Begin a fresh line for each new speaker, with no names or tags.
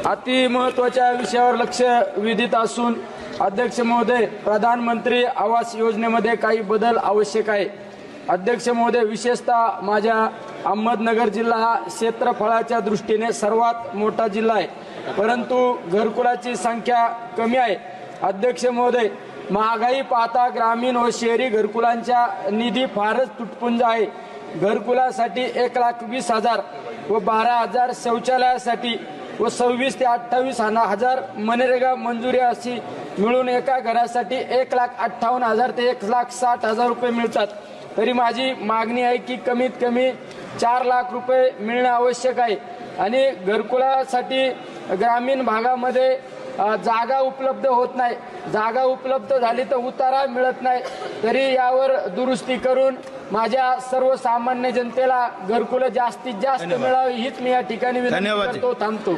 अति महत्त्वाच्या विषयावर लक्ष वेधित असून अध्यक्ष महोदय, प्रधानमंत्री आवास योजनेमध्ये काही बदल आवश्यक आहे। अध्यक्ष महोदय, विशेषतः माझ्या अहमदनगर जिल्हा हा क्षेत्रफळाच्या दृष्टीने सर्वात मोठा जिल्हा आहे, परंतु घरकुलाची संख्या कमी आहे। अध्यक्ष महोदय, महागाई पाहता ग्रामीण व शहरी घरकुलांच्या निधी फारच तुटपुंज आहे। घरकुलासाठी 1,20,000 व 12,000 शौचालयासाठी व 26 ते 28 हजार मनरेगा मंजुरी अशी मिळून एका घरासाठी 1,58,000 ते 1,60,000 रुपये मिळतात। तरी माझी मागणी आहे की कमीत कमी 4 लाख रुपये मिळणे आवश्यक आहे आणि घरकुलासाठी ग्रामीण भागामध्ये जागा उपलब्ध होत नाही। जागा उपलब्ध झाली तर उतारा मिळत नाही। तरी यावर दुरुस्ती करून माझ्या सर्वसामान्य जनतेला घरकुल जास्तीत जास्त मिळावी हीच मी या ठिकाणी विनंती करतो। थांबतो।